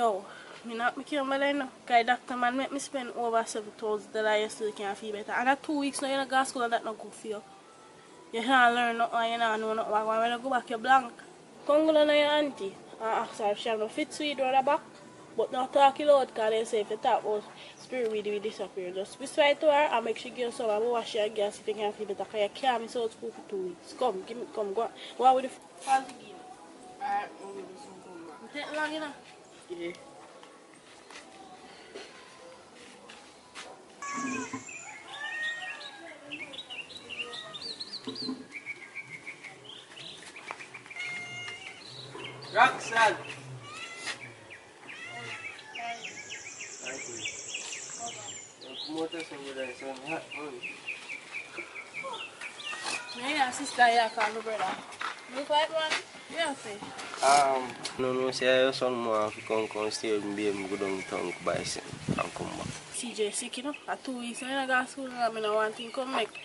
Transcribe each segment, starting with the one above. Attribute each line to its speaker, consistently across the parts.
Speaker 1: Yo, me not me can't believe no. Cause doctor man make me spend over $7,000 you still can't feel better. And that 2 weeks now you go to school and that not good for you. You can't learn nothing and you don't know nothing. When you go back you're blank. Come go to your auntie and ask her if she have no fit sweet on the back. But not talk it out because they say if you talk about spirit weed will disappear. Just whisper to her and make sure give you some and wash your gas if you can't feel better. Because you can't miss out school for 2 weeks. Come, give me, come, go on with the fancy game.
Speaker 2: Alright, I'm going to do some come back.
Speaker 1: Take long, you know?
Speaker 2: Yeah. Roxanne! Motor over there, so I'm hot.
Speaker 1: Yeah, sister, yeah, call my brother. Look like one? Yeah, see.
Speaker 2: No, say I son more if you come stay with me, I'm go downtown to buy some and come back.
Speaker 1: CJ sick, you know. At 2 weeks, I go to school and I don't want him come make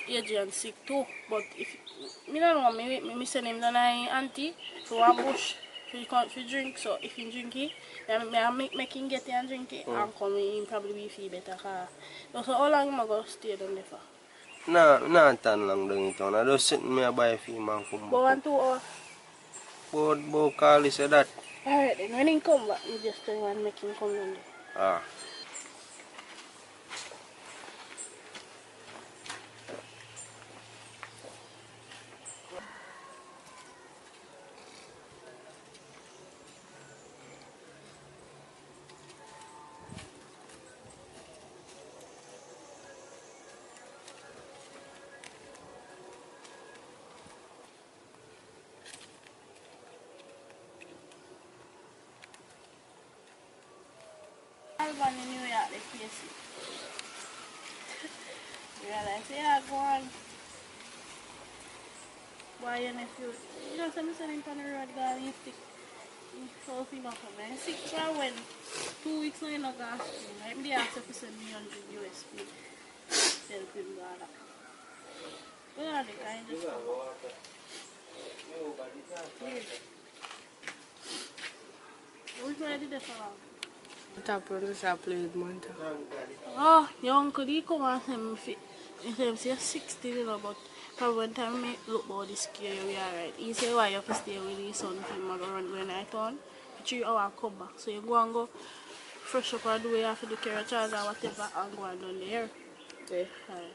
Speaker 1: Adrian sick too. But if me don't know, me send him to my auntie for one bush for drink. So if he drink it, I make him get it and drink it and come in probably be feel better. So how long am I going to stay down there for?
Speaker 2: No, not tan long down in town. I just sit me buy a few man come back.
Speaker 1: But 1 2 hours?
Speaker 2: But Carly said that.
Speaker 1: Alright then, when he come back, me just tell him and make him come down there.
Speaker 2: Ah.
Speaker 1: I'm going to New York, the place. Realize, yeah, go on. Why your nephew? You know, some send him on the road, girl, you stick. So, if you know, for me, 6 hours when 2 weeks now, you know, gas. I'm the answer for send me $100 help him, God. Go on, the guy just come. Which one did that for long?
Speaker 2: Top producer played Monta.
Speaker 1: Oh, your uncle, he come and say, say 60, you know, but probably one time I look about this scare, we alright. He say, why you have to stay with his son if you go run when night on? 3 hours come back. So you go and go fresh up and do what you have to do, carry a charge or whatever, and go and down there. Okay, alright.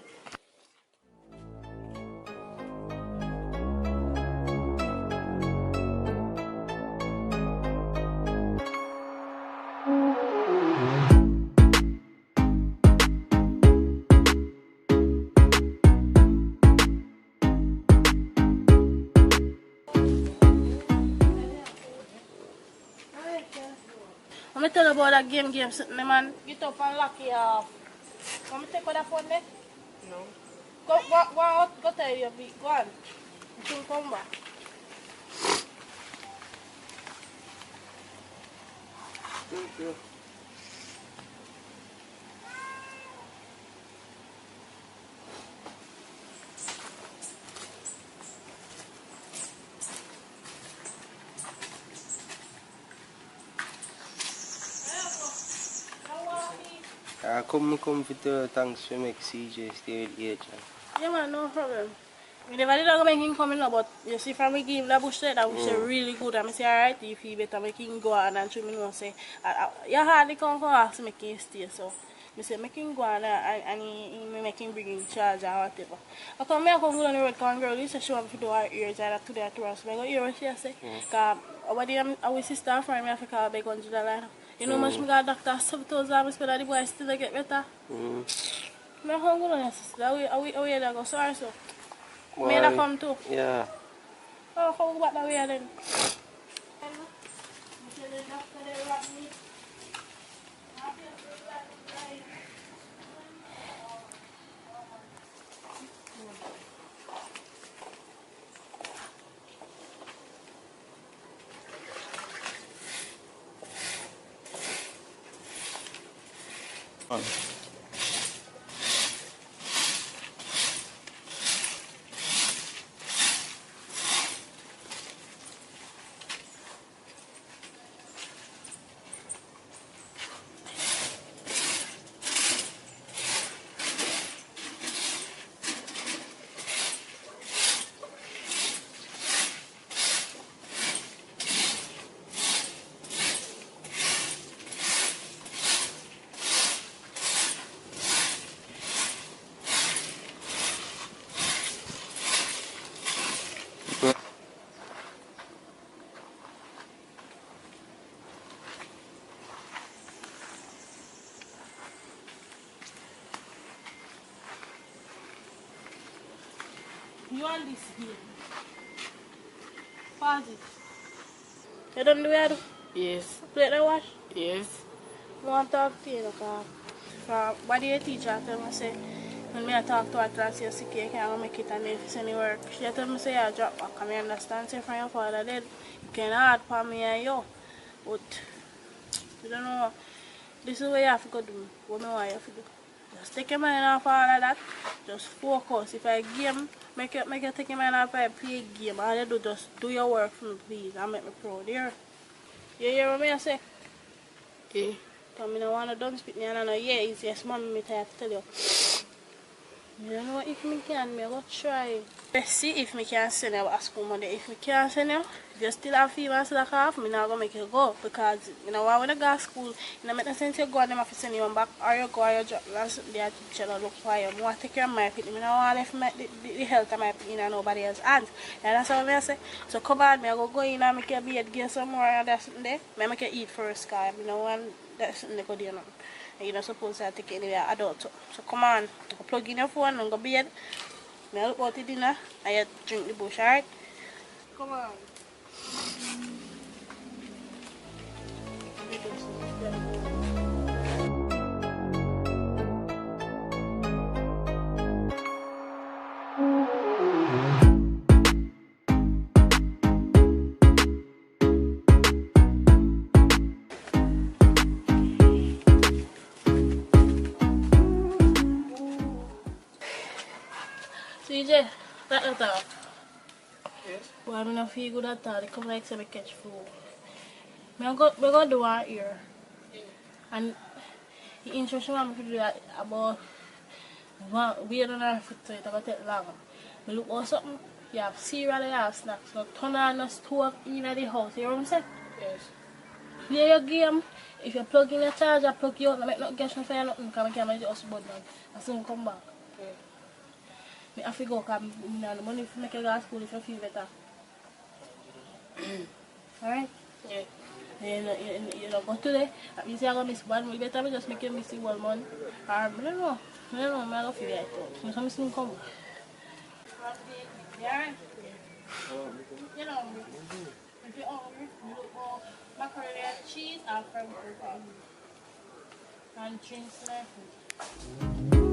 Speaker 1: Let me tell you about that game sitting there, man. Get up and lock it off. Want me to take out that phone there?
Speaker 2: No.
Speaker 1: Go tell your beat. Go on. You should come back.
Speaker 2: Thank you. Come for thanks for make CJ stay with Adrian.
Speaker 1: Yeah, man, no problem. We never did not make him come in, but you see, from me give him that bush there, that bush really good. And I say, alright, if you better make him go on and show me know, say, you hardly come ask me make him stay. So, I say, make him go on and he make him bring in charge or whatever. I come here, I come go on the road, come girl, you say she want to do her ears either today or tomorrow. So I go hear what she say. Because our sister and friend, I have to call back $100. You know how much I got doctor, $7,000, I spend on the boy still to get better. I'm going to go on, sister. Are we go? Sorry, so. May I come too?
Speaker 2: Yeah.
Speaker 1: Oh, how about that way then? You want this here? Pause it. You done do it?
Speaker 3: Yes.
Speaker 1: Plate the wash?
Speaker 3: Yes.
Speaker 1: I want to talk to you because what the teacher tell me say when I talk to her class you're sick you can't make it and if it's any work. She tell me say I drop back and I understand say from your father dead. It can hard for me and you. But you don't know this is what you have to go do. What me want you to do. Just take your mind off all of that. Just focus. If I game, make you take your mind off I play game. All you do just do your work for me please and make me proud. You hear what I say?
Speaker 3: Yeah.
Speaker 1: Because I don't want to done spit me and I know yeah it's yes mommy I have to tell you. You don't know if me can, I go try. Let's see if me can send you at school Monday. If me can send you, if you still have fever and slack off, me not gonna make you go. Because you know when you go to school, it don't make no sense you go and them have to send you back or you go or you drop last the teacher don't look for you. I want to take care of my pit. I don't want to left the health of my pit in nobody else's hands. And that's what I say. So come on, me I go in and make your bed get some more and that's something there. I make you eat first because I don't want that's something they go do nothing. And you're not supposed to take it anywhere adult. So come on, go plug in your phone and go bed. I look out to dinner and you drink the bush, alright? Come on. CJ, that off.
Speaker 3: Yes.
Speaker 1: Well, I don't feel good at all. They come like say I catch flu. I go do one ear. And the instruction want me to do that about weird on our foot so it will take long. I look for something, you have cereal, you have snacks. No turn on no stove in the house. You hear what I'm saying?
Speaker 3: Yes.
Speaker 1: Play your game. If you plug in your charger, plug you out. No make no get no fire nothing because I can't just button on. And soon come back. I have to go because I have the money to make you go to school if you feel better. Alright?
Speaker 3: Yeah.
Speaker 1: You know, go today. You say I'm going to miss 1 week. Better just make you miss 1 month. Or, I don't know. I'm going to feel it out. So I'm soon come. You alright? You know, if you're hungry, you look for macaroni and cheese and fried food. And drinks and everything.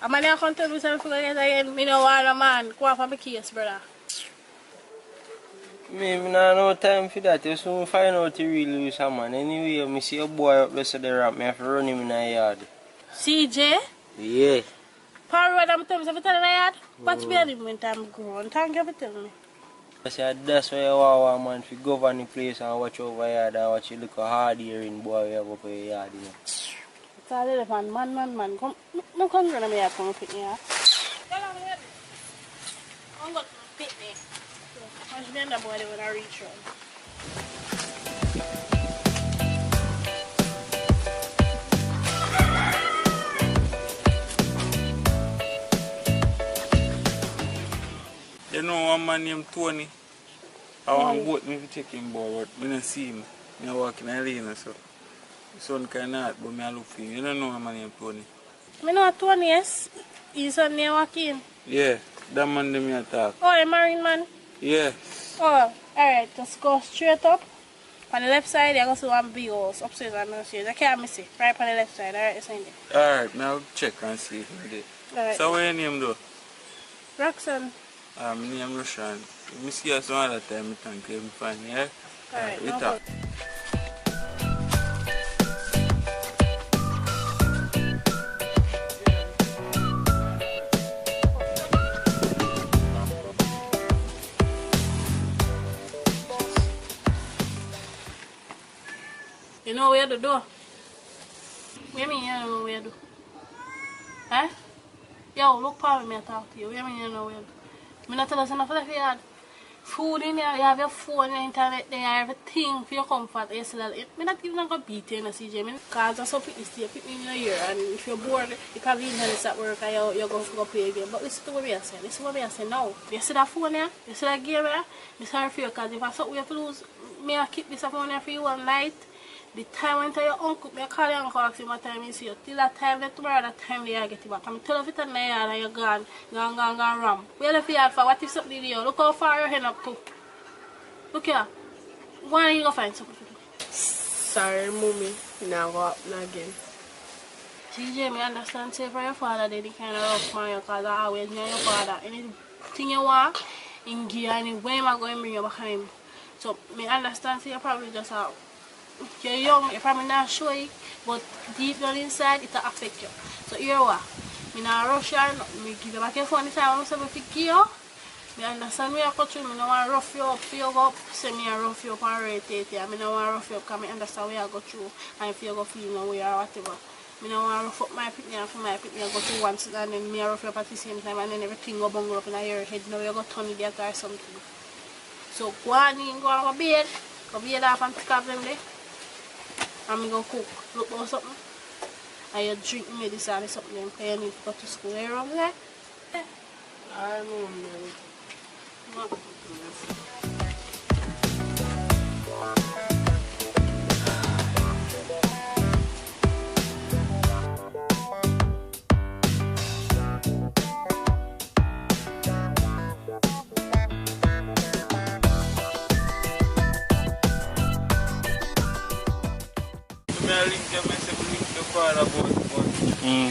Speaker 1: A man I come tell me something again, me no want a man. Go off on my case, brother.
Speaker 2: Me nah no time for that. You soon find out you really lose a man. Anyway, me see a boy up there so the rap, me have to run him in the yard.
Speaker 1: CJ?
Speaker 2: Yeah.
Speaker 1: Power what I'm telling me, tell me yard. Watch me at him when time grown. Thank you for telling me.
Speaker 2: I said that's why you want man to govern the place and watch over yard and watch you look hard here in boy you have up your yard, you know.
Speaker 1: It's all elephant, man. Come, no come run me here, come pick me up. Tell me here. I'm going to pick me. Watch me and the boy when I reach home.
Speaker 4: You know one man named Tony? I want to boat me to check him, but I don't see him. I walk in the lane, so the sun kind of hot, but I look for him. You don't know one man named Tony?
Speaker 1: I know Tony, yes. His son named Joaquin.
Speaker 4: Yeah, that man them you talk.
Speaker 1: Oh, a married man?
Speaker 4: Yeah.
Speaker 1: Oh, alright, just go straight up. On the left side, you're going to see one big house upstairs and downstairs. I can't miss it. Right on the left side, alright, it's in there.
Speaker 4: Alright, now I'll check and see if I did.
Speaker 1: Alright.
Speaker 4: So, what's your name though?
Speaker 1: Roxanne.
Speaker 4: My name is Roshan. If I see you some other time, I thank you. I'm fine, yeah?
Speaker 1: Alright,
Speaker 4: we
Speaker 1: no
Speaker 4: talk.
Speaker 1: problem. You know where to do? What do you mean you don't know where to do? Huh? Yo, look for me, I talk to you. What do you mean you don't know where to do? I'm not telling you enough of that. Food in there, you have your phone, your internet there, everything for your comfort. I'm not even going to beat you, CJ. Because I'm so pick this day, pick me in a year. And if you're bored, you can be in the at work and you're going to go play a game. But listen to what I'm saying. Listen to what I'm saying now. You see that phone here? You see that game here? I'm sorry for you because if I saw we have to lose, I keep this phone here for you one night. The time when your uncle, I call your uncle, ask him what time is here. Till that time, tomorrow, that time they get you back. I'm telling you, if it's in the yard and you're gone, ram. Where the yard for? What if something here? Look how far you're heading up to. Look here. Go on and you go find something to do.
Speaker 3: Sorry, mommy. Now go up again.
Speaker 1: CJ, I understand, say for your father, they kind of rough man, because I always know your father. Anything you want, in gear, and when am I going to bring you back home? So, I understand, say you probably just have. You're young, you're probably not sure it, but deep down inside, it will affect you. So here what? I'm not rush you, I give you back your phone this time, I'm going to give you. I understand me, I cut through, I don't want to rough you up, feel go up, send me a rough you up and irritate you. I don't want to rough you up because I understand where I go through, and if you go feel no way or whatever. I don't want to rough up my picnic and for my picnic, I go through once and then me rough you up at the same time, and then everything go bungle up in your head, now you go turn it or something. So go on in, go bed off and pick up them there. I'm going to cook, look for something, and you drink medicine or something, and you need to go to school. You around there?
Speaker 3: I know, man.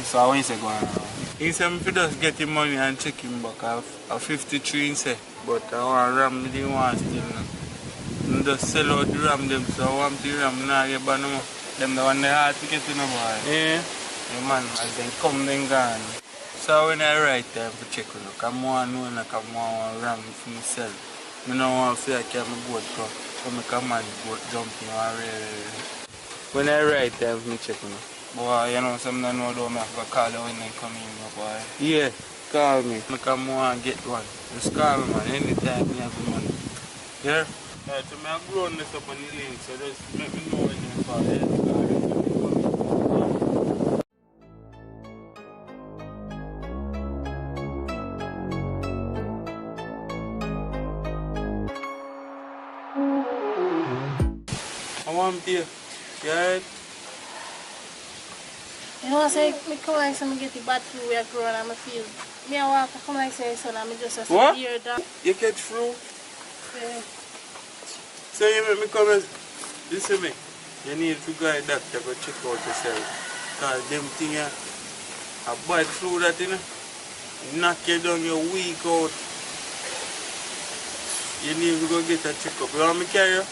Speaker 4: So I want to go around. He said if you just get him money and check him back at 53 in say. But I want ram, I didn't want still. I just sell out the ram them, so I want the ram now get back no more. Them the one they hard to get in the boy. Yeah. Yeah man, as they come then gone. So when I write time to check on look, I'm more know like I'm more ram for myself. I don't want to feel like I'm a boat go. So I can man boat jumping or when I write time for me check on look. Boy, you know, some don't know though, I have to call you when they come in, boy. Yeah, call me. I come and get one. Just call me, man. Anytime you have the money. Yeah? Alright, so I grow this up on the link, so just let me know when you're call, yeah? I want beer. You alright?
Speaker 1: You know what I say? I come like say I get the bad flu where I grow and I feel. I walk, I come like say so and I just a severe down.
Speaker 4: You catch flu?
Speaker 1: Yeah.
Speaker 4: So you make me come and listen me. You need to go to the doctor go check out yourself. Because them things A bad flu that, you know. Knock you down, you weak out. You need to go get a checkup. You want me to carry you?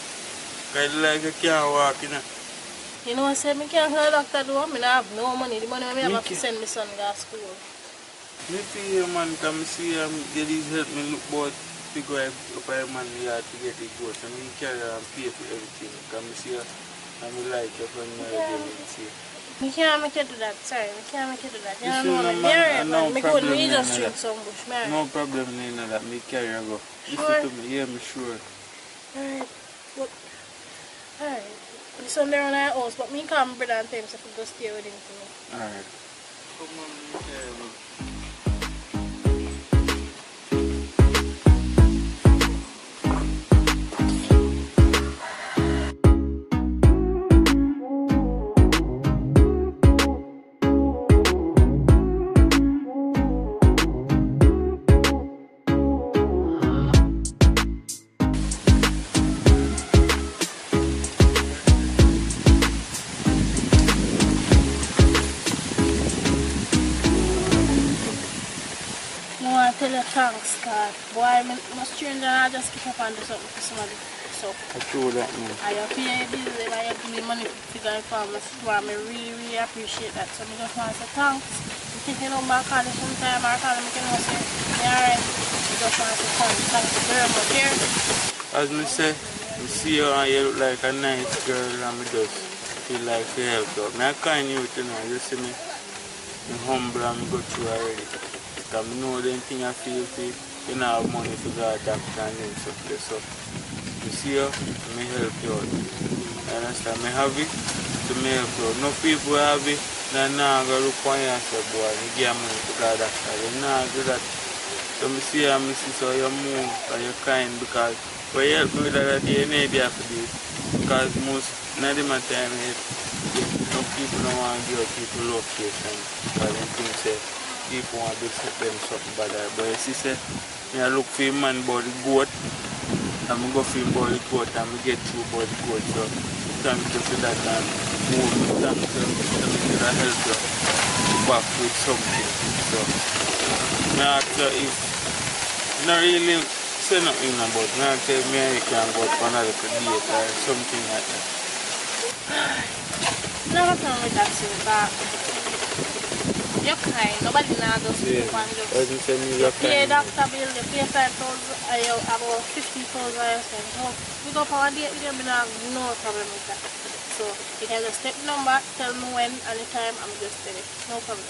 Speaker 4: Because like you can't walk, you know.
Speaker 1: You know, I said, I can't go to the doctor, though. I don't have no money. The money I have to send my son to school.
Speaker 4: Me feel man, because I see get his help me look about to go up a man yard to get it good. So I carry and pay for everything. Because I see I like your friend see.
Speaker 1: I can't make you do that, sorry. I can't make you do that. You don't know me. I go to me just drink some bush.
Speaker 4: No problem in that. Me carry and go.
Speaker 1: Sure.
Speaker 4: Listen to me, yeah, me sure.
Speaker 1: Alright. But, alright. The son there on our house, but me come brother and tell him so I go stay with him for me.
Speaker 4: Alright. Come on, me carry me.
Speaker 1: Tell you thanks, God. Boy, I'm a stranger and I just pick up and do something for somebody. So,
Speaker 4: I told that man.
Speaker 1: I pay bills and I give me money to go for my store. I really appreciate that. So, I just want to say thanks. I'm thinking about calling sometime or calling me and say, yeah, alright. I just want to say thanks. Thank you very much. Here.
Speaker 4: As me say, I see you and you look like a nice girl and I just feel like to help you. I kind you, you know, you see me, I'm humble and I go through already. I know the thing I feel for you know have money to go to the doctor and then stuff like so. You see you, I may help you out. You understand? I have it to me help you out. No people have it, they're not going to look on you and say, boy, you give money to go to the doctor. They're not do that. So I see you and I see so you move and you're kind because when you help me with that day, you need to do it. Because most, not the time, some people don't want to give people location because they think say, people want to set them something bad. But you see, say, I look for a man about the goat, and I go for him about the goat, and I get through about the goat. So, thank you for that, and move, thank you for help you back with something. So, I ask you if you don't really say nothing about it, I tell me you can go for another date or something like that.
Speaker 1: Never come with that, so you're kind. Nobody now does it. You pay doctor bill, you pay 5,000, about 50,000 I spend. So we go for a date with them, we have no problem with that. So you can just take the number, tell me when, anytime, I'm just there. No problem.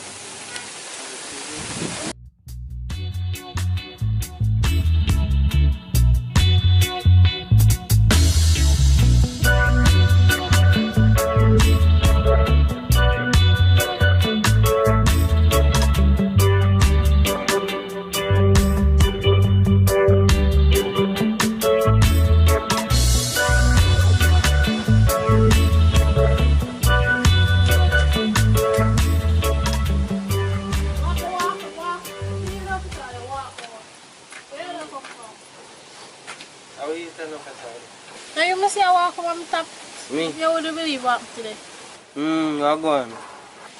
Speaker 1: Now you must see I walk on top.
Speaker 2: Me?
Speaker 1: You wouldn't believe what happened today.
Speaker 2: You're going.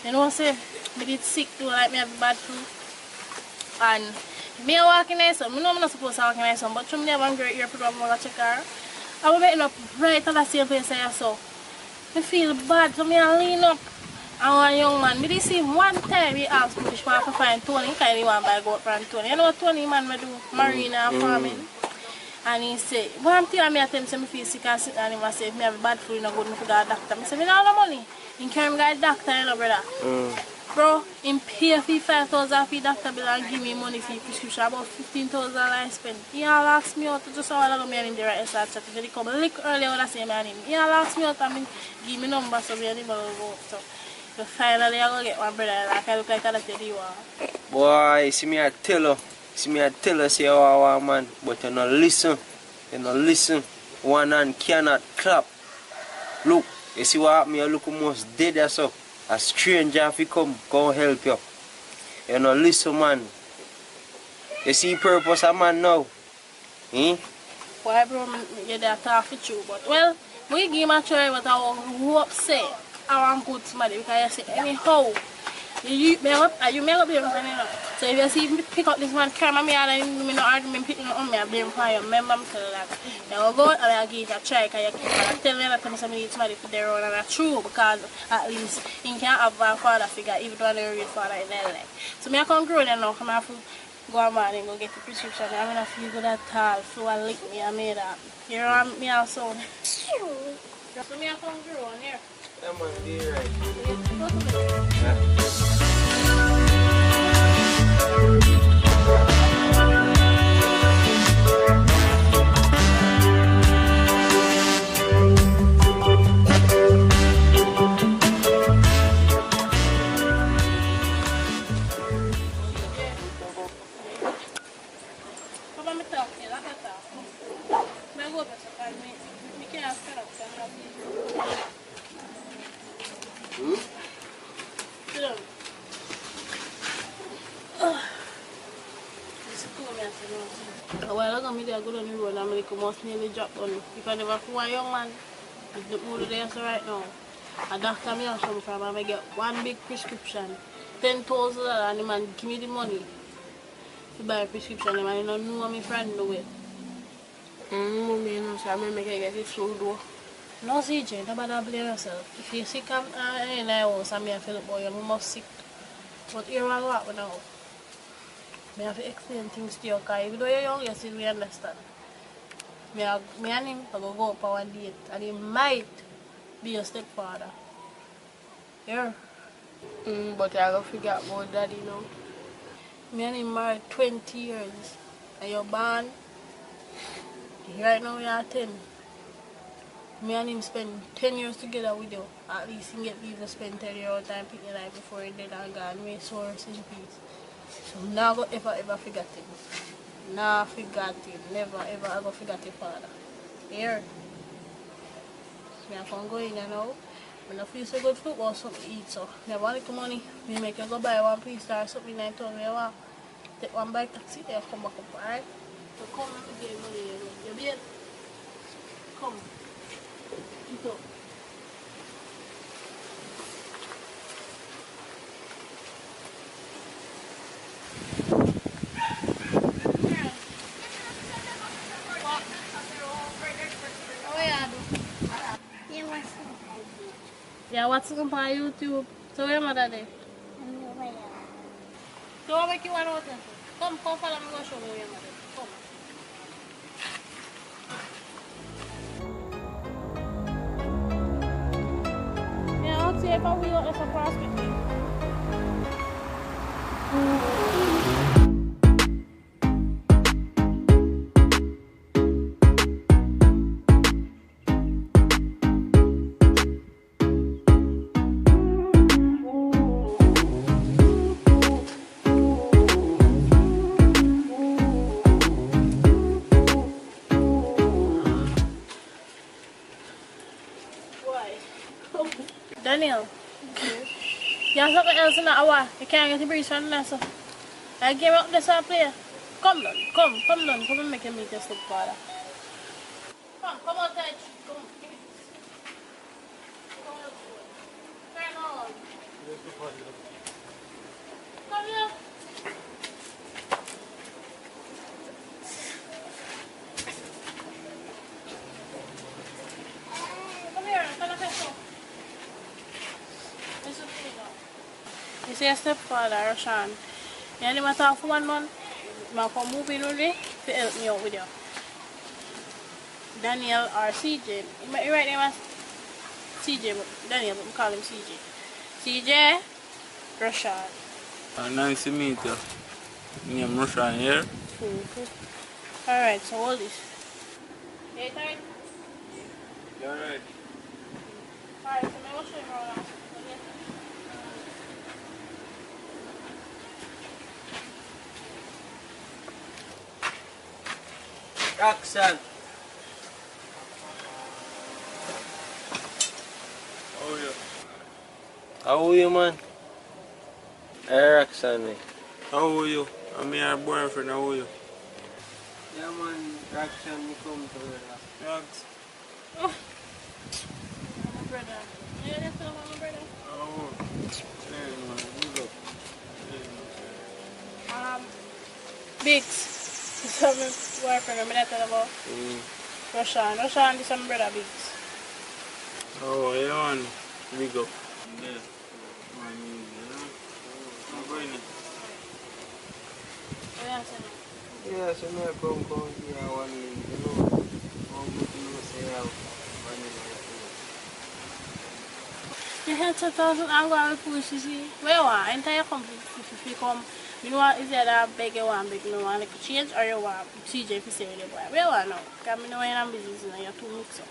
Speaker 1: You know say, I did sick too, like me have bad flu. And me a walk in there, so I know I'm not supposed to walk in there, but from there I'm great here, I'm going to check her. I was waking up right at the same place I saw. I feel bad, so I lean up. And one young man, I did see him one time he asked me if I could find Tony, because he want to buy goat from Tony. You know what Tony man we do? Marina and farming. And he said, well, I'm telling me I tell him I feel sick and sit and he say, if I have a bad flu, you know, good, I go to the doctor. I said, I don't have no money. He carry me to the doctor, you know, brother. Bro, he pay for 5,000 for the doctor bill and give me money for the prescription, about 15,000 I spend. He all asked me out to just how long I'm in the right side chat. He come a little earlier when I say my name. He all asked me out and give me number so me and him will go. So finally I go get my brother like I look like I tell you what.
Speaker 2: Boy, see me I tell you. See me I tell you say you are one man, but you don't listen. You don't listen. One hand cannot clap. Look, you see what happened? You look almost dead or so. A stranger if you come help you. You don't listen, man. You see purpose of man now. Eh?
Speaker 1: Why bro, you're there talking true, but well, we give him a try, but I hope say I want good somebody because you say anyhow. You make up blame for me. So if you see me pick up this man, carry me out and me not argument picking on me, I blame for you. Remember me tell you that. I will go and I give it a try because you keep on telling me that I need somebody for their own and that's true because at least you can't have a father figure even though they're a real father in their life. So me I come grow then now, come have to go on man and go get the prescription. I'm gonna feel good at all, so I lick me, I made that. You know me also. So me I come grow on here.
Speaker 2: That must be right.
Speaker 1: Well, I'm going to go on the road and I'm almost nearly dropped on me. If I never feel a young man, it's the mood there so right now. A doctor me come from and I get one big prescription, $10,000 and the man give me the money to buy a prescription and I don't know my friend do it.
Speaker 3: Mommy, you know, so I make it get it through though.
Speaker 1: No CJ, nobody blame yourself. If you're sick in the house and I feel boy, you must sick. But here I go now. I have to explain things to you because even though you're young, you still understand. Me and him I go up on one date and he might be your stepfather. Yeah.
Speaker 3: But I gotta figure out about daddy now.
Speaker 1: Me and him married 20 years. And you're born. Right now you're 10. Me and him spend 10 years together with you. At least he get people spend 10 years time picking life before he dead and gone. May soul rest in peace. So now go ever forget him. Nah forget him. Never ever forget your father. Here. Me I can go in and now. When I feel so good food or something to eat so. Never want the money. Me make you go buy one piece or something in town where you want. Take one bike taxi and come back up, alright? So come and give money you beat. Come. Eat up. Yeah, what's on YouTube? So where mother there? So what make you want to watch? Come follow me, go show me where mother. Come. Yeah, I'll see if I will if I cross with me. Daniel, you have something else in that hour. You can't get the breeze from the so I came out this play. Come down, come and make him meet your stepfather. Come outside. Come on. Turn on. Come here. Come here, you see your stepfather, Rashan. You only want to talk for 1 month. I come move in with me to help me out with you. Daniel or CJ. Your right name is CJ, but Daniel, but we call him CJ. CJ, Rashan.
Speaker 4: Nice to meet you. Name Rashan here.
Speaker 1: Alright, so hold this. You tired?
Speaker 4: You alright?
Speaker 1: Alright, so I'm going to show you around now.
Speaker 2: Action.
Speaker 4: How are you?
Speaker 2: How are you, man? Action.
Speaker 4: How are you? I'm your boyfriend. How are you?
Speaker 2: Yeah, man. Action, me come to relax.
Speaker 4: Thanks.
Speaker 1: Oh. My brother. You just know my brother?
Speaker 4: Oh. Hey, man. Look.
Speaker 1: Bigs. So my boyfriend, I'm not talking about Roshan. Roshan is some brother Bigs.
Speaker 4: Oh, yeah, man. Big up. Yeah. Man, you know. I'm going in.
Speaker 1: What you saying?
Speaker 2: Yeah, so me come here one minute, you know. How good you know say I have money like
Speaker 1: You had 2,000 I'm going to push you see. Where you want? Entire complete if you come. You know what is it that beg you want, beg you want like change or you want CJ if you say with the boy. Where you want now? Because I know when I'm busy, so you're too mixed up.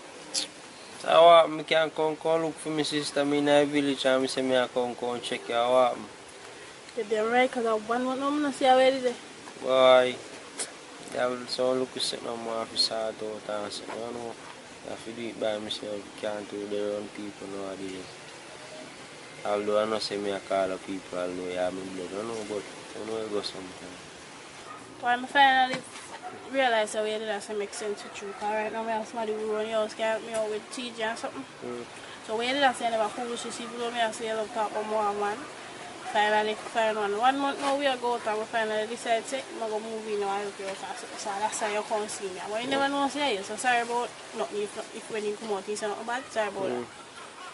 Speaker 2: so I me can come look for my sister me in the village and me say me I come check you out.
Speaker 1: You're damn right, because I one month I'm not see how it is.
Speaker 2: Boy, that will so look set no more for sort out and say, you know, you have to do it by myself, you can't do their own people nowadays. Although I know say me I call the people, although you have me blood, I know, but I know it goes sometimes.
Speaker 1: When I finally realized that way that doesn't make sense with you, because right now I have somebody who run your house, can help me out with TJ and something. So when did I say I never foolish, you see, below me I say I love talk about more man. Finally, find one month now we are go out and we finally decide say I'm going to move in now and help you out. So that's how you come see me. But you never know say you, so sorry about nothing if when you come out you say nothing bad, sorry about that.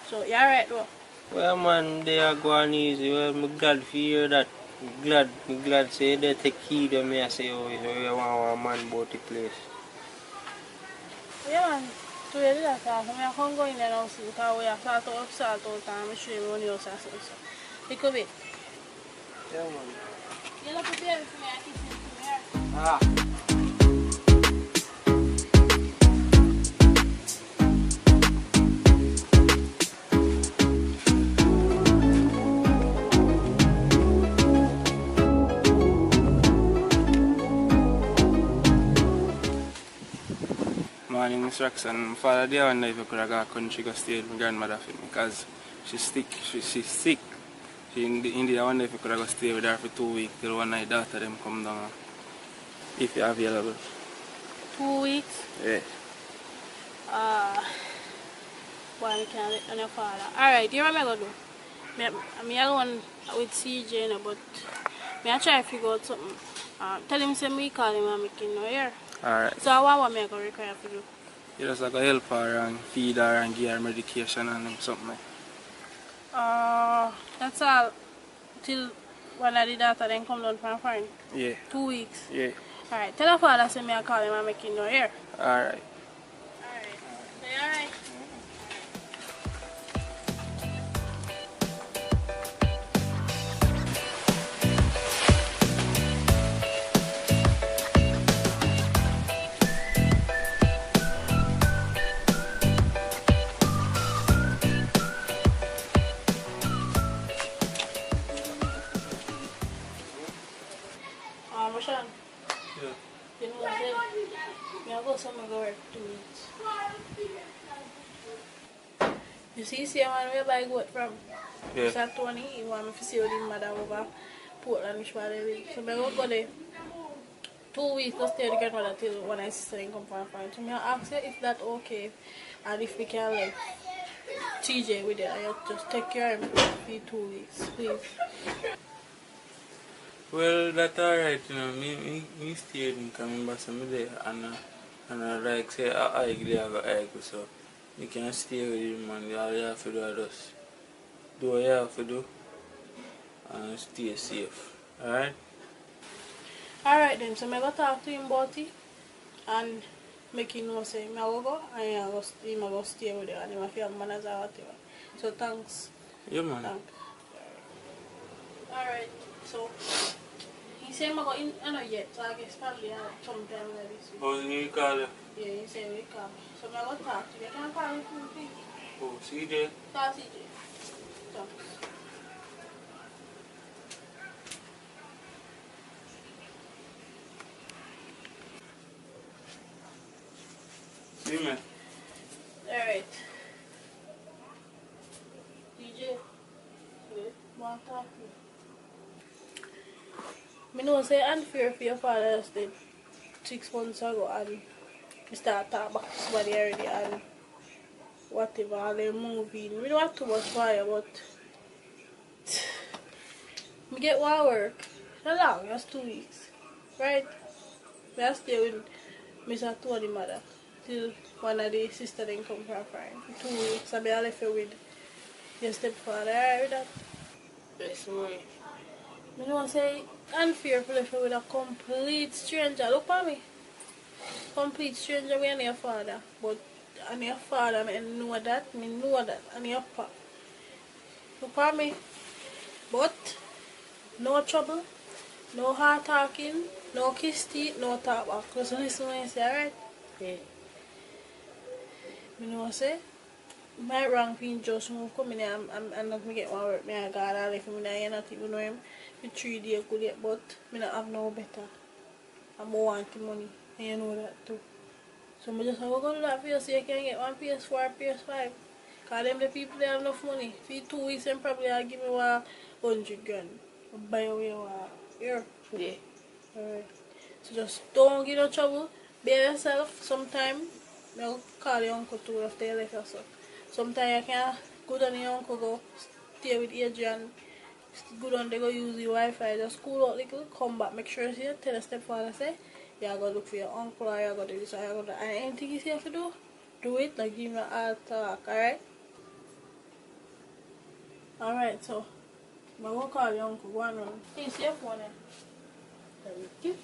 Speaker 1: So you're right though.
Speaker 2: Well, man, they are going easy. Well, I'm glad to hear that. I'm glad say they take heed of me. I say, oh, you want one man about the place.
Speaker 1: Yeah man, so you did that talk. I can't go in there now see because we have sort out and I'm sure you money else or something. So it could be.
Speaker 2: Yeah, man.
Speaker 1: You look prepared for me, I keep it from here.
Speaker 2: Ah.
Speaker 4: Morning, Miss Roxanne. Father, day I wonder if I could have got a country go stay with my grandmother for me because she's sick. She's sick. Indeed, I wonder if I could have go stay with her for 2 weeks till one night daughter them come down. If you're available.
Speaker 1: 2 weeks?
Speaker 4: Yeah.
Speaker 1: Boy, I can't let on your father. Alright, you know what I'm going to do? I'm going with CJ, you know, but I try to figure out something. Tell him say me call him and make him know here.
Speaker 4: Alright.
Speaker 1: So what me I going to require to do?
Speaker 4: You just like to help her and feed her and give her medication and something like
Speaker 1: That's all. Till when I did that, then come down from foreign.
Speaker 4: Yeah.
Speaker 1: 2 weeks.
Speaker 4: Yeah.
Speaker 1: Alright, tell your father say me I call him and make him know here.
Speaker 4: Alright.
Speaker 1: Alright. Say alright. Roshan,
Speaker 4: Yeah.
Speaker 1: you know what I said? Me I go somewhere go work 2 weeks. You see man where I goat from?
Speaker 4: Yeah.
Speaker 1: It's at Tony, he want me to see what his mother over Portland, which part they live. So I go there 2 weeks to stay with the grandmother till when I sister come from France. So I ask you if that's okay and if we can like TJ with it. I just take care of him for 2 weeks, please.
Speaker 4: Well, that's alright, you know. Me stayed in Camimba some day and I like say I agree have a egg so you can stay with him and all you have to do is just do what you have to do and stay safe. Alright?
Speaker 1: Alright then, so I go talk to him about it and make him know say I go and he go stay with it and he will feel manners or whatever. So thanks.
Speaker 4: Yeah man.
Speaker 1: Thanks. Alright, so he said I go in I know yet, so I guess probably sometime like this week.
Speaker 4: Oh, you call it?
Speaker 1: Yeah, he said we come. So I go talk to you. Can I call him please?
Speaker 4: Oh, see there?
Speaker 1: Call CJ. Thanks.
Speaker 4: See me?
Speaker 1: Alright. DJ, want to talk to you. I know say unfair for your father did 6 months ago and we start talking about somebody already and whatever, all them moving. We don't have too much fire, but I get one work. How long? Just 2 weeks. right? I stay with Mr. Tony mother till one of the sister then come from foreign. For 2 weeks, I left her with your stepfather. Alright with that?
Speaker 3: Yes, mommy.
Speaker 1: You know what I say? Unfair for left her with a complete stranger. Look at me. Complete stranger we and your father. But and your father, I know that. I know that. And your pa. Look at me. But no trouble. No hard talking. No kiss teeth. No talk back. Just listen when you say, alright?
Speaker 3: Yeah.
Speaker 1: You know what I say? My wrong being just move come in here and not me get one work. Me I got all if me I not even know him. Me 3 days good yet, but me not have no better. I'm more want the money. And you know that too. So me just go do that for you so you can get one PS4, PS5. Cause them the people they have enough money. For 2 weeks them probably I'll give me 100 grand. I'll buy away here.
Speaker 3: Yeah.
Speaker 1: Alright. So just don't get no trouble. Be yourself. Sometime I'll call your uncle too after you left yourself. Sometimes you can go down your uncle go stay with Adrian. Go down they go use the Wi-Fi. Just cool out little. Come back. Make sure you tell the stepfather say you go look for your uncle or you go do this or you go do that. And anything you say you to do it. Like give me a hard talk. Alright? Alright, so I'm going to call your uncle. Go on run. Can you see your phone there? Thank you.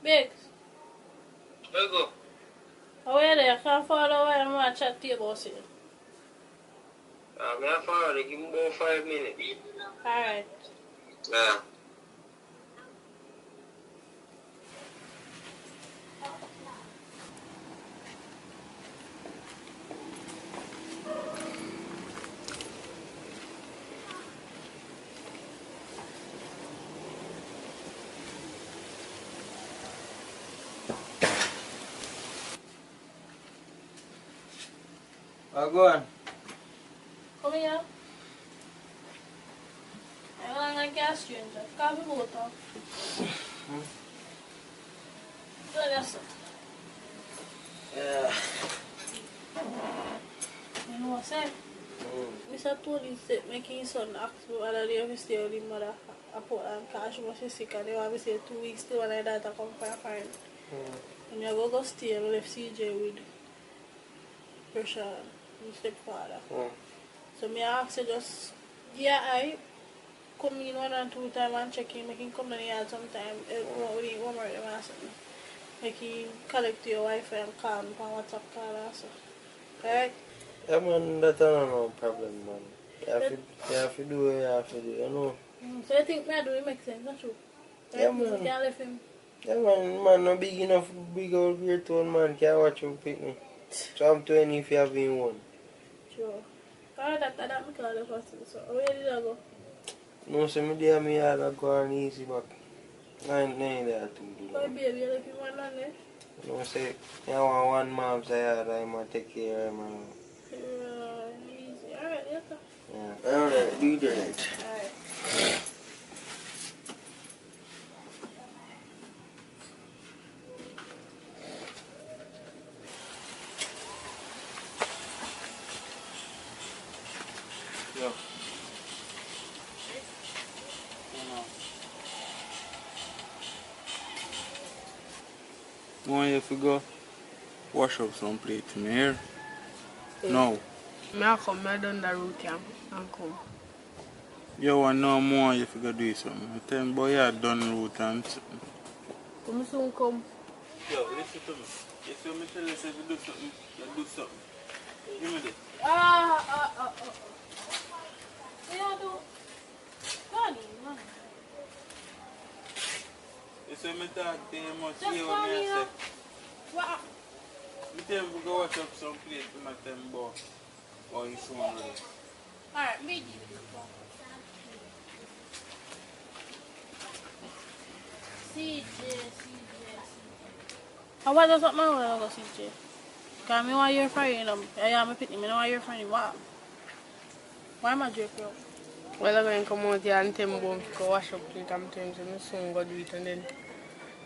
Speaker 1: Biggs,
Speaker 2: Where go?
Speaker 1: how are you there? I can't follow why I'm going to chat to you about it.
Speaker 2: I'm going to follow you. Give me about 5 minutes.
Speaker 1: Alright.
Speaker 2: Yeah. Go on.
Speaker 1: Come here. I'm going to get a stranger. Coffee bottle. So that's it.
Speaker 2: Yeah.
Speaker 1: You know what I said? Mr. Tony said making his son ask me whether they have to stay with his mother at Portland because she was sick and they want to stay 2 weeks till when I daughter come for a friend. And you go stay and left CJ with pressure and stepfather. So me ask you just, yeah, I come in 1 and 2 times and check him, make him come down here sometime, with him, one more them or something. Make him collect your Wi-Fi and call me on WhatsApp call or so. Right?
Speaker 2: Yeah, man, that's no problem, man. You have to do what you have to do, you know.
Speaker 1: So you think me I do it make sense, not true? Right?
Speaker 2: Yeah, man.
Speaker 1: You can't leave him.
Speaker 2: Yeah, man, no big enough, big old great one, man. Can't watch him pick me. So I'm 20 if you have been one.
Speaker 1: Sure. Alright, that me call the person. So where did I go?
Speaker 2: No, so me there, me had to go on easy back. I ain't there to do
Speaker 1: Oh
Speaker 2: that.
Speaker 1: baby, you left him one on there?
Speaker 2: No, say, I want one mom say I might take care of him.
Speaker 1: Easy. Alright, later.
Speaker 2: Yeah. Alright, do that.
Speaker 1: Alright.
Speaker 4: Yo. I want you to go wash up some plate in here.
Speaker 3: Yeah.
Speaker 4: No.
Speaker 3: I come, I done the route and come.
Speaker 4: You want no more you to go do something. I tell me, boy, you done route and something.
Speaker 3: Come soon come.
Speaker 4: Yo, listen to me. You see me tell you if you do something, you do something. Give me this.
Speaker 1: What you do? God, man.
Speaker 4: You see me talk to you, you must
Speaker 1: Just
Speaker 4: hear
Speaker 1: for
Speaker 4: what
Speaker 1: me,
Speaker 4: I say.
Speaker 1: What?
Speaker 4: I tell you to go wash up some plate for my time, boy. Or you phone ready.
Speaker 1: Alright, me. CJ. And what does that man want to go CJ? Because I want your friend, you know. I am a picnic, I don't want your friend. Why am I joking?
Speaker 3: Well, I'm going to come out here and tell him to go wash up plate and tell him to soon go do it. And then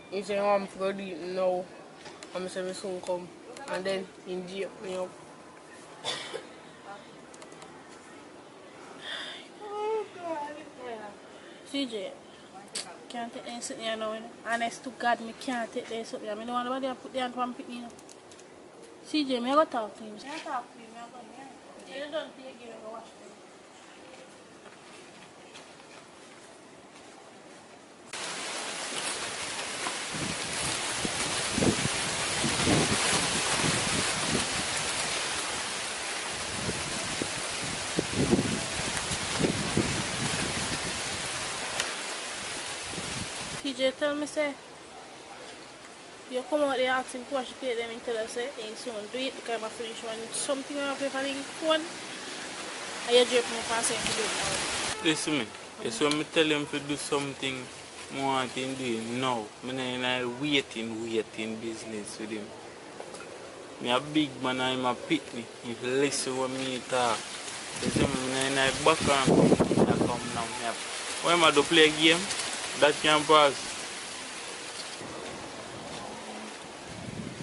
Speaker 3: he said, I want to go do it now. I'm saying, soon come. And then he jail me up.
Speaker 1: CJ, can't take any something you know. Honest to God, I can't take any something. I don't want nobody to put the hand on picnic. CJ, I go talk to him. I talk to him. I go here. You don't take it and go wash it. TJ tell me say you come out there asking to wash the plate them and tell us say ain't soon do it because I finish one something on paper link phone and you drip me for saying to do it now.
Speaker 4: Listen me. It's when me tell him to do something more want him do it now. Me not waiting business with him. Me a big man and him a pitney. If you listen what me talk. You see me not back and come now. When I do play a game, that can pass.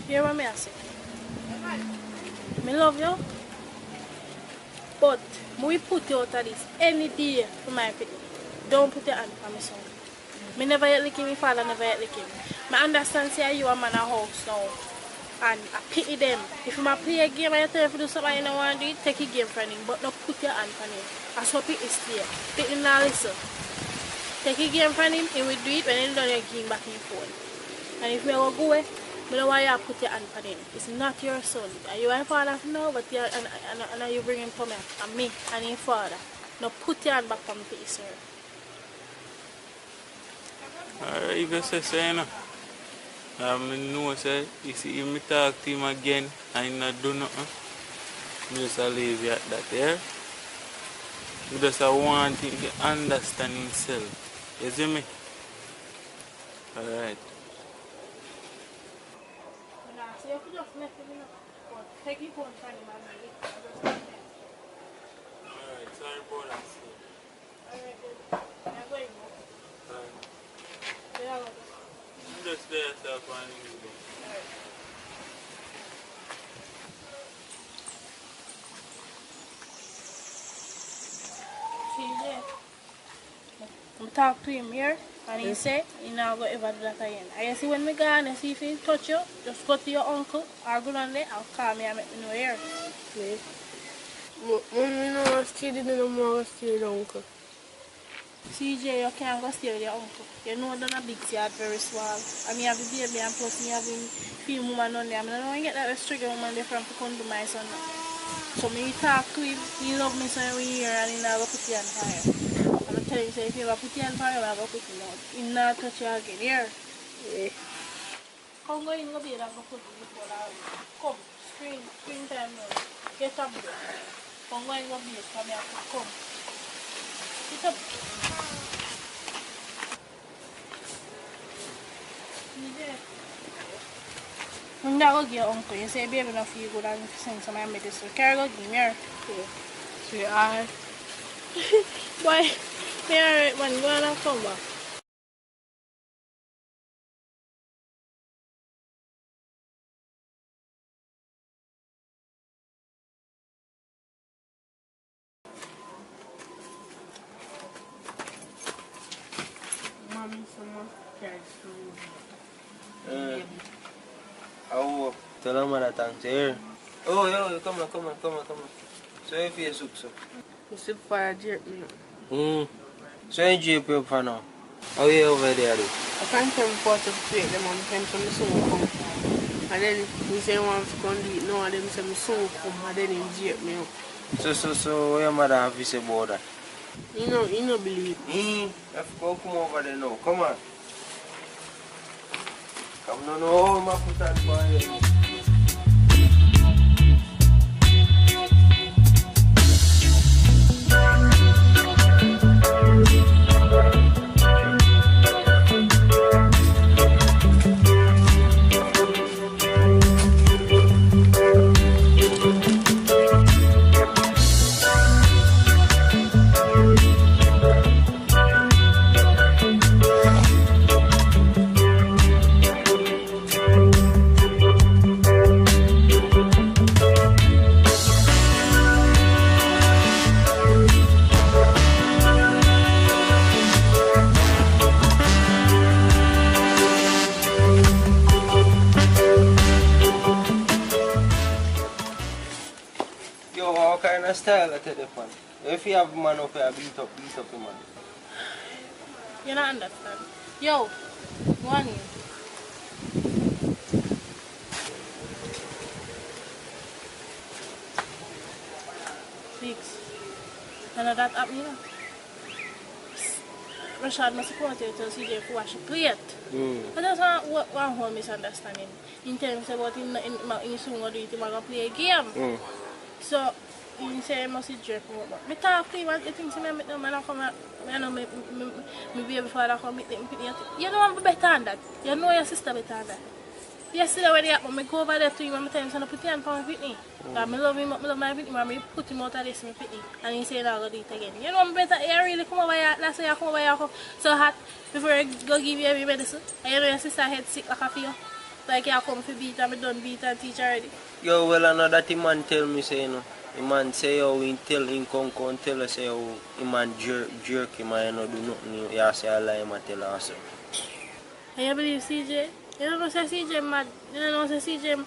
Speaker 1: Hear what me I say? Me love you, but we put you out of this any day for my picnic. Don't put your hand on my son. Me never yet lick him, my father never yet lick him. I understand say you a man a house now. And I pity them. If you play a game and you tell him to do something you don't want to do, take a game from him, but not put your hand on him. That's how pity stay. Pity not listen. Take a game from him, he will do it when he done your game back in your phone. And if you go away, I don't want you to put your hand on him. It's not your son. You are your father now, but you're, and you bring him to me, and me, and your father. Now put your hand back on me, sir.
Speaker 4: Alright, if you say so, you know. I know, say, you see, if I talk to him again, and he not do nothing, I just leave you at that, yeah? I just want him to understand himself. You see me? Alright.
Speaker 1: So you could just let him know. But take your phone from him and
Speaker 4: Alright, sorry about that.
Speaker 1: alright, then. I'm going now.
Speaker 4: Alright.
Speaker 1: Yeah,
Speaker 4: Just there yourself and you go.
Speaker 1: CJ, I talk to him here and he say he not go ever do that again. And you see when me gone and see if he touch you, just go to your uncle or go down there and call me and make me know here.
Speaker 3: Yeah. Mom, no stay there no more, stay with the uncle.
Speaker 1: CJ, you can't go stay with your uncle. You know that a big yard very small. I mean, have the baby and plus me having few woman on there. I mean, I don't get that restricted woman there from to come to my son. So me talk to him, he love me so we here and he never put you on fire. I'm telling you, say if you ever put you on fire, I'm going to put you out. He not touch you again, here.
Speaker 3: Yeah.
Speaker 1: Come go in the bed and go put you before that. Come, springtime now. Get up there. Come go in the bed, come here, come. Get up. I'm not going to get your uncle. You say, baby, enough you go down and send some medicine. Carry go give me here.
Speaker 3: So, alright.
Speaker 1: Why? Me alright, man. Go on and come back.
Speaker 3: Mommy, someone carries food.
Speaker 2: Oh, tell her mother thanks here. Oh, yo, come on. So if you soup, so.
Speaker 3: You see fire jerk me.
Speaker 2: So you drip up for now. How you over there, though?
Speaker 3: I can't tell him what to plate them on time so me soon come. And then he say he wants to go and do it now and then he say me soon come and then he jerk me up.
Speaker 2: So what your mother have to say about that?
Speaker 3: You know believe.
Speaker 2: Let's go come over there now. Come on. Come on, no, my foot on fire. a style at the fun. If you have man up here, beat up the man.
Speaker 1: You don't understand. Yo, one here. Fix. And that happened, you know. Rashad must support you to CJ for wash the plate. I just want one whole misunderstanding. In terms about in soon do it, going to play a game. So, in say I must jerk over. I talk to him and the things I come I know my baby father come meet them. You know I'm better than that. You know your sister better than that. Yesterday when they happen, I go over there to him and I tell him to put him on my pitney. I love him, I love my pitney, and I put him out of this my pitney. And he said I'll go do it again. You know I'm better, you really come over here, that's why you come over here so hot before I go give you every medicine. And you know your sister head sick like a fear. Like you come for beat and I done beat and teach already.
Speaker 2: Yo, well I know that the man tell me say, you know. The man say how he tell him come tell us how the man jerk him and you know do nothing. You say I lie him and tell her so.
Speaker 1: And you believe CJ? You don't know say CJ mad. You don't know say CJ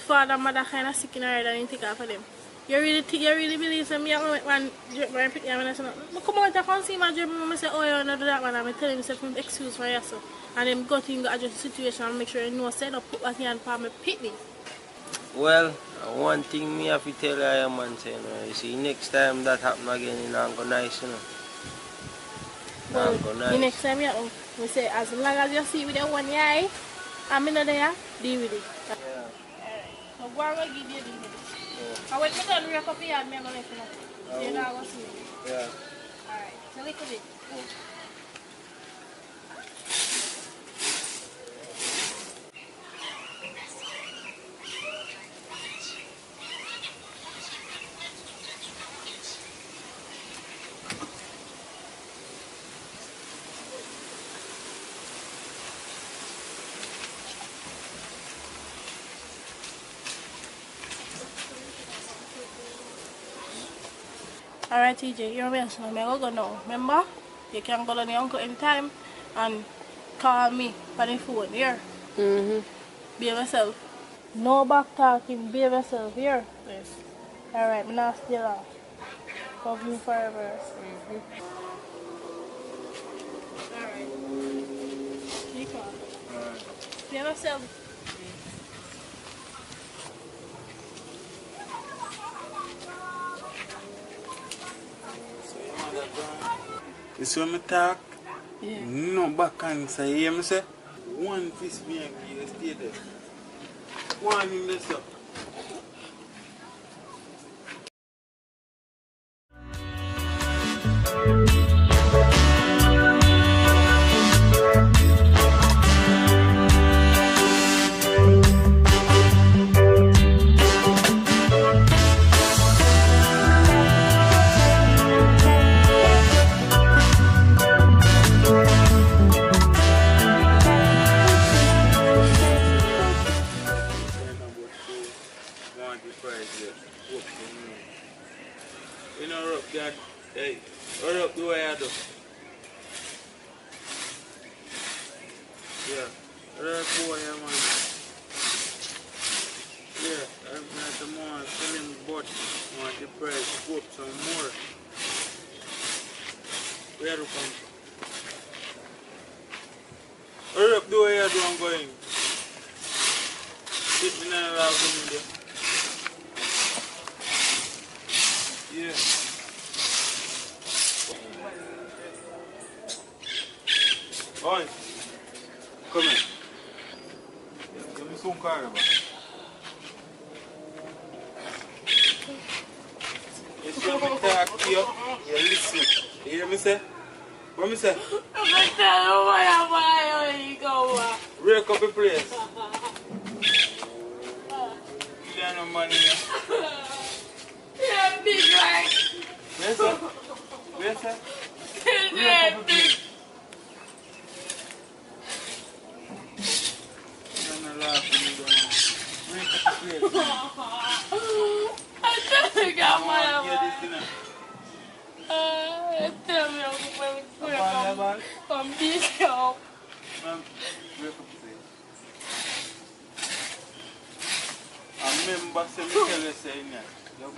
Speaker 1: father mother kind of sick in her head and take off for them. You really believe that me and man jerk my pitney and I say no. Come out and come see my jerk and I say oh you don't do that man and I tell him some excuse for yourself. And then go to him go adjust the situation and make sure you know say no put that hand for my pitney.
Speaker 2: Well, one thing me have to tell you man say you see next time that happen again it not go nice you know.
Speaker 1: Well, the next time you we say as long as you see with your one eye, I'm in there, deal with it.
Speaker 2: Yeah.
Speaker 1: So go and give you the minutes. I went to done real copy and I'm going to let you know. You know what's me.
Speaker 2: Yeah.
Speaker 1: Alright, so look at it. Alright TJ, you're best now. I'm going to go now. Remember? You can call on your uncle anytime and call me on the phone here. Behave yourself. No back talking, behave yourself here.
Speaker 3: Yes.
Speaker 1: Alright, I'm not still off. Love you forever. Alright. Keep on. Behave yourself.
Speaker 4: You see me talk?
Speaker 1: Yeah.
Speaker 4: No back and say, you hear me say? One fish me and you stay there. One in the up. You know, up that, hey, hurry up the way I do. Yeah, hurry up the way I man. Yeah, I'm not the more selling but want the price go up some more. Where do you come from? Hurry up the way I do, I'm going. Sit me in the last there. Yeah. Oi, come here. Give me some car, man. You see me talk to you, you listen. You hear me say? What me say?
Speaker 1: I'm going to tell you where you go.
Speaker 4: Break up the place. You don't know money here.
Speaker 1: Yeah, big right.
Speaker 4: Where's that? Where's that?
Speaker 1: Yeah, big.
Speaker 4: I'm not laughing. Break up the place.
Speaker 1: I tell you, got my tell me, I'm big help.
Speaker 4: Break up the place. I remember saying, tell you saying that. Go on.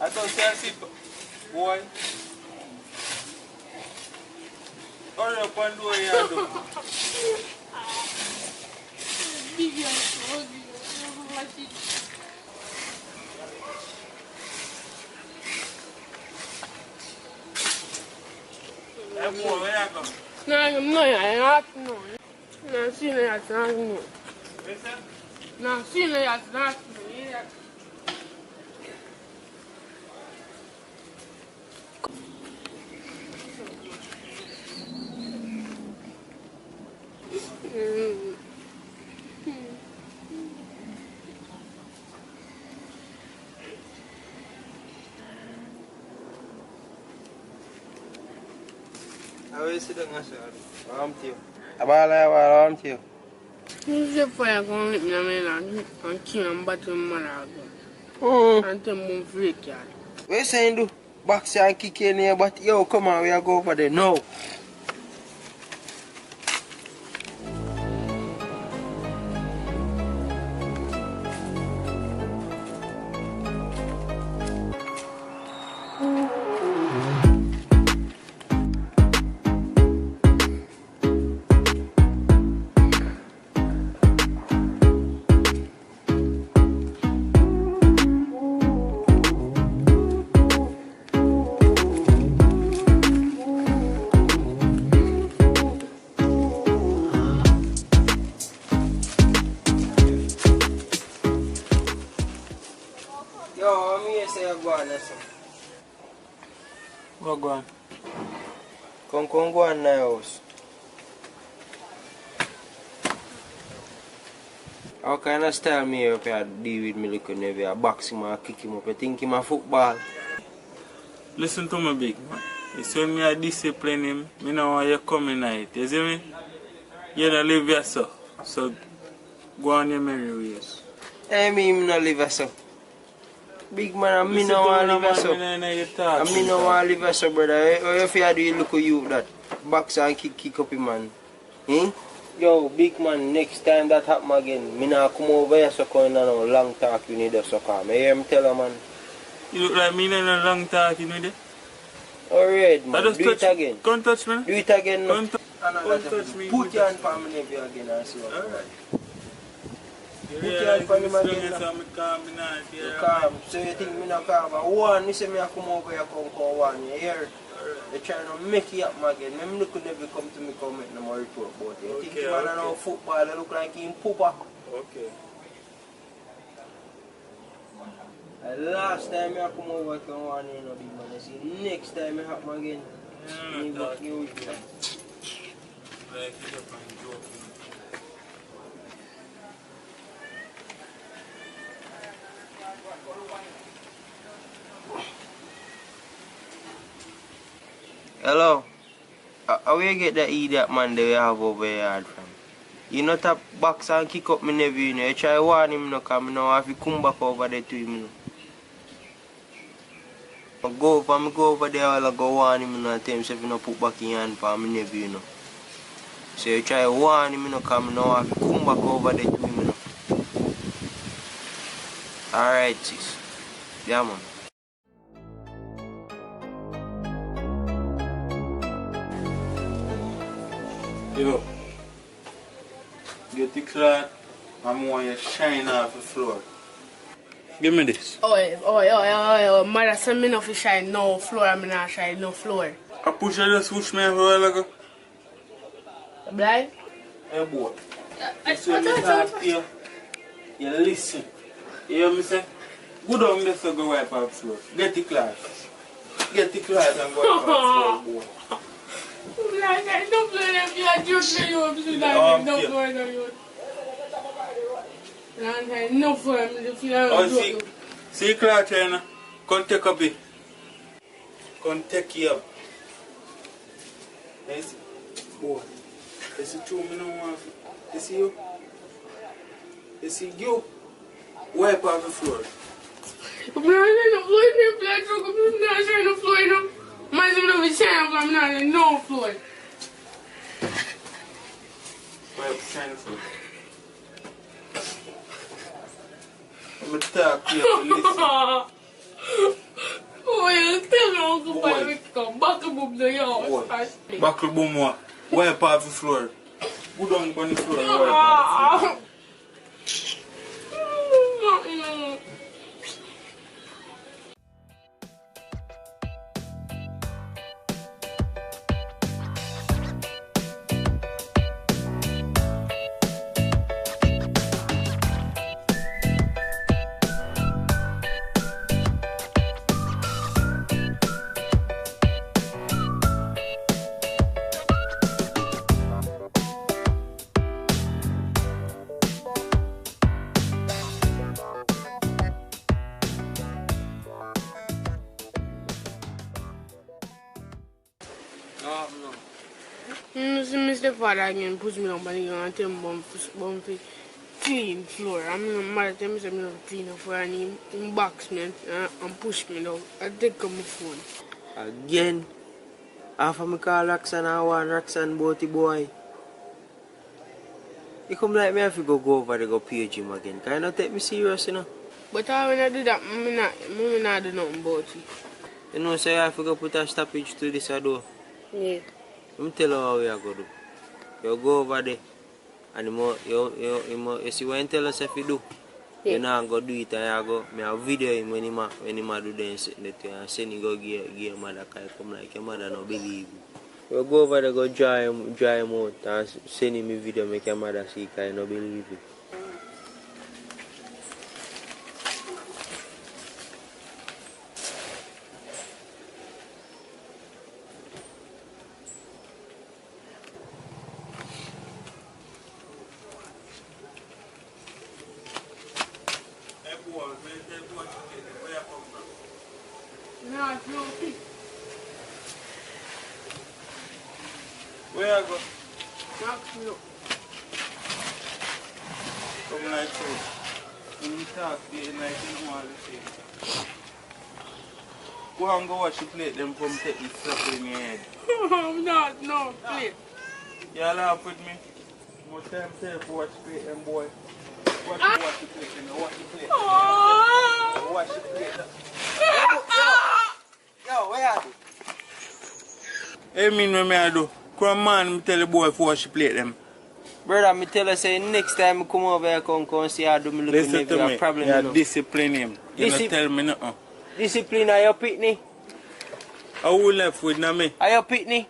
Speaker 4: I thought you sit, boy. Hurry up and do what you do.
Speaker 3: No, I'm not. No, see, that's not me. No, see, that's not me.
Speaker 2: I will sit down and say, I'm to you. I'm to you.
Speaker 3: You say for you going to me and kill and battle man and tell me freak yard.
Speaker 2: What you saying, do? Box and kick in here, but yo, come on, we are go over there now. Yo, I'm here say go on, listen.
Speaker 4: What go on?
Speaker 2: Come go on my house. How kind of style me up here deal with me little nephew? I box him or kick him up. I think him a football.
Speaker 4: Listen to me, big man. You see me I discipline him, me know why you come in night. You see me? You don't live here, so. So go on your merry ways.
Speaker 2: Hey, me not live here, so. Big man, I no want to live here, so. I no want to live here, so, brother. How you feel do you look at you that box and kick up him, man? Hmm? Yo, big man, next time that happen again, me not come over here, so going on a long talk you need to so come. You hear me tell her, man?
Speaker 4: You look like me in a long talking with it.
Speaker 2: Alright, man.
Speaker 4: Just
Speaker 2: Do it again.
Speaker 4: Can't touch me.
Speaker 2: Do it again. No.
Speaker 4: Can't touch me.
Speaker 2: Put your hand for me again and see what.
Speaker 4: Alright.
Speaker 2: Put your hand for him again.
Speaker 4: I'm calm.
Speaker 2: You calm. So you think me not calm? But one, you say me I come over here, come one. You hear? They're trying to make it up again. Them look never come to me come make no more report about it. You think you man know football, they look like him pooper.
Speaker 4: Okay.
Speaker 2: Last time I come over to one, you know, big man. You see, next time it happen again. Me back you with you.
Speaker 4: Like it up and joke.
Speaker 2: Hello. How you get that idiot man that we have over here from? You not tap box and kick up my nephew, you know. You try warn him, no, because I know if you come back over there to him, you know. I go over there, I'll go warn him, you know, and tell him if you not put back in your hand for my nephew, you know. So you try warn him, you know, because I know if you come back over there to him, you know. Alright, sis. Yeah, man.
Speaker 4: Yo, get the cloth and want you shine off the floor. Give me this.
Speaker 3: Oh, mother send me not to shine no floor, I'm not shine no floor.
Speaker 4: I push you just switch me a while ago.
Speaker 3: Blind?
Speaker 4: Hey boy, you see me talk to you, you listen. You hear me say? Go down there so go wipe off the floor. Get the cloth. Get the cloth and go wipe off the floor, boy.
Speaker 3: Blind, I don't play them, you are just playing you up to that, don't play them, you. Blind, no for them, if you are
Speaker 4: oh, see cloth here now? Come take a bit. Come take you up. You see? Boy, you see true me no want. You see you? You see you? Wipe off the floor.
Speaker 3: Blind, I don't play them, blind, I'm not shine no floor, you know. Might as well be shine, but I'm not in no floor.
Speaker 4: Wipe shine the floor. I'm going to talk to you to listen.
Speaker 3: Oh, you tell me Uncle Boy come buckle boom the yard.
Speaker 4: Buckle boom what? Wipe off the floor. Go down on the floor and wipe off the floor.
Speaker 3: Mr. Father again push me on body and tell me bum clean floor. I'm mad at him, say me not clean the floor and he box me and push me down. I take up my phone.
Speaker 2: Again, after me call Roxanne and want Roxanne about the boy. You come like me have to go over there go page him again. Can you not take me serious, you know?
Speaker 3: But when I do that, I not do nothing about it.
Speaker 2: You know, so you have to go put a stoppage to this door.
Speaker 3: Yeah.
Speaker 2: Let me tell you how we are going to do. You go over there and you see what you tell us if you do.
Speaker 3: Yeah.
Speaker 2: You not go do it and you go. I have video him when he do the and send you go give your mother because come like your mother not believe you. You go over there go dry him out and send him a video make your mother see because you not believe you.
Speaker 4: Where I go?
Speaker 3: No.
Speaker 4: Come like so. When you talk to you like you know all the same. Go and go watch the plate, then come take this stuff in your head.
Speaker 3: No, please.
Speaker 4: You all laugh with me? More time safe for watch the plate, them boy. Watch the plate, you know, watch the plate. Watch the plate.
Speaker 2: Yo, where are you?
Speaker 4: Hey, mean what I do? Come on, me tell the boy for watch the plate them.
Speaker 2: Brother, me tell you say next time I come over here, come see how do me look
Speaker 4: Listen to me,
Speaker 2: problem.
Speaker 4: you discipline him. You don't tell me nothing.
Speaker 2: Discipline, are you pitney?
Speaker 4: Who left with me?
Speaker 2: Are you pitney?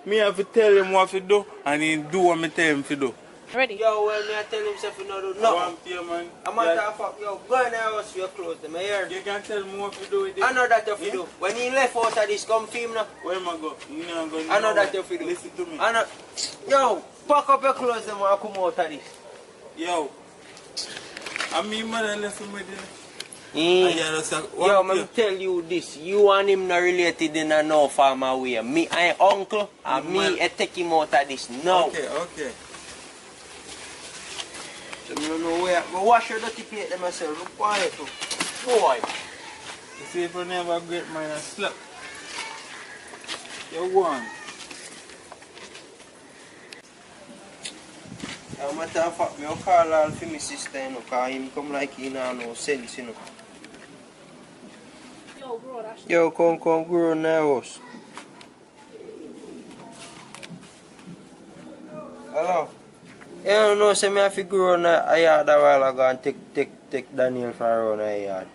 Speaker 4: Me have to tell him what to do, and he do what me tell him to do.
Speaker 1: Ready?
Speaker 2: Yo, well, me I tell him if you not do
Speaker 4: I
Speaker 2: nothing.
Speaker 4: want to, man.
Speaker 2: I'm a matter of fact, yo, go in the house for your clothes, them here.
Speaker 4: You can tell me what to do with it.
Speaker 2: I know that you do. When he left out of this, come film now.
Speaker 4: Where am I go? You know I'm going
Speaker 2: I know that you do.
Speaker 4: Listen to me.
Speaker 2: I know. Yo, pack up your clothes, them and come out of this.
Speaker 4: Yo. I mean, man, listen with it.
Speaker 2: Yo, let me tell you this. You and him not related in a no farmer way. Me, I uncle, and me, I take him out of this now.
Speaker 4: Okay.
Speaker 2: So, I don't know where. But wash your dirty plate them myself. Look quiet too. Boy.
Speaker 4: You see if you never get mine and slap. You won.
Speaker 2: As a matter of fact, I call all for my sister, you know, because him come like he don't know sense, you know.
Speaker 1: Yo, bro, that's
Speaker 2: Yo, come grow in the house. Hello? You don't know, say me have to grow in a yard a while ago and take Daniel for around a yard.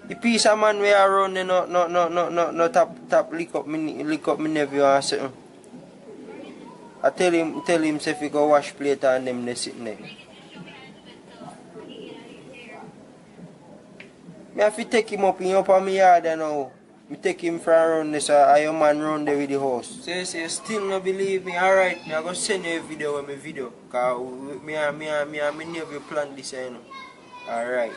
Speaker 2: The piece of man we are around, no tap lick up me nephew and something. I tell him say if he go wash plate and them they sitting there. Me have to take him up in my yard now. Me take him from around this your man round there with the house. Say you still not believe me, alright, me I go send you a video with my video. Cause me never plan this, you know. Alright.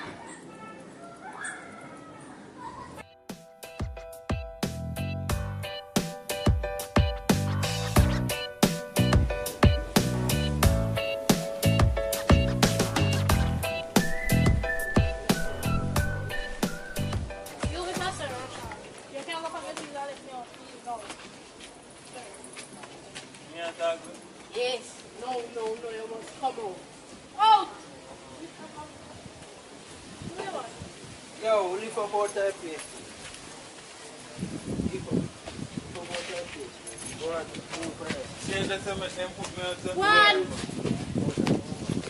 Speaker 3: Yes. No, you must come out.
Speaker 1: Out!
Speaker 2: Yo, lift up out that place. man.
Speaker 4: See, that's how much them put me out to
Speaker 1: One!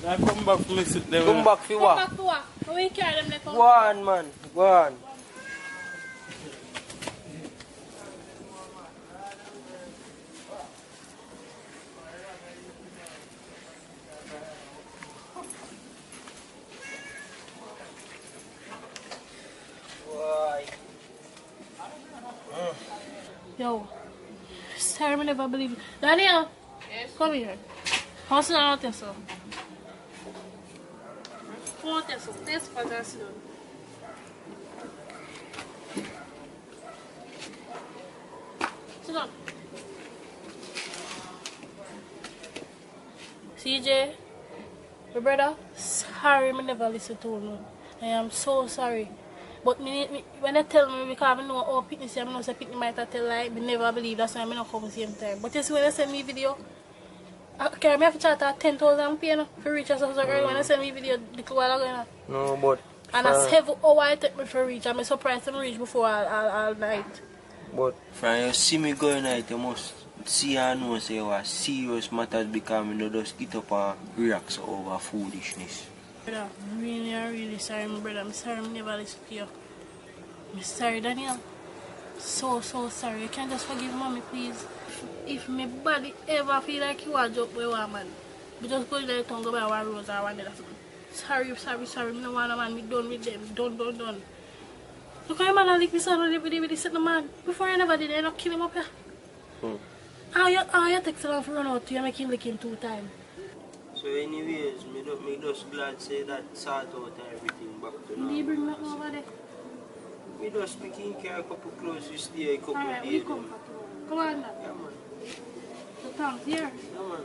Speaker 4: now come back for me sit there.
Speaker 2: Come back for
Speaker 1: Come
Speaker 2: what?
Speaker 1: back to what? How we carry them like
Speaker 2: Go on, man. Go on. Why?
Speaker 1: Yo, sorry, I never believe it. Daniel,
Speaker 3: Yes.
Speaker 1: come here. How's the out there, so? Come out there, so. Taste for that, so. Sit down. CJ, my brother, sorry, I never listen to you. I am so sorry. But when they tell me, because I know how Pitney say, I know say Pitney might have tell lie, I never believe that's why I don't come at the same time. But you see when they send me video, I have to chat at 10,000 pay for reach us so early when they send me video a little while ago. You know.
Speaker 2: No, but...
Speaker 1: And that's 7 hours it take me for reach. I'm surprised I reach before all night.
Speaker 2: But from you see me going out, you must see and know say what serious matters become, you know, just get up and react over foolishness.
Speaker 1: Brother, I'm really sorry, my brother. I'm sorry I never listened to you. I'm sorry, Daniel. So sorry. You can just forgive mommy, please. If my body ever feel like you are joke with one man, we just go there and go by one rose or one other something. Sorry. I don't want a man, me done with them. Done. Look how man like me son with the second man. Before I never did, I not kill him up here. How you take so long for run out to you make him lick him 2 times?
Speaker 2: So anyways, me just glad say that sort out everything back to
Speaker 1: Do you
Speaker 2: normal.
Speaker 1: bring that over there?
Speaker 2: Me just picking care a couple clothes, you stay a couple
Speaker 1: Alright,
Speaker 2: days.
Speaker 1: we come. Come on now.
Speaker 2: Yeah, man.
Speaker 1: The tongue here.
Speaker 2: Yeah, man.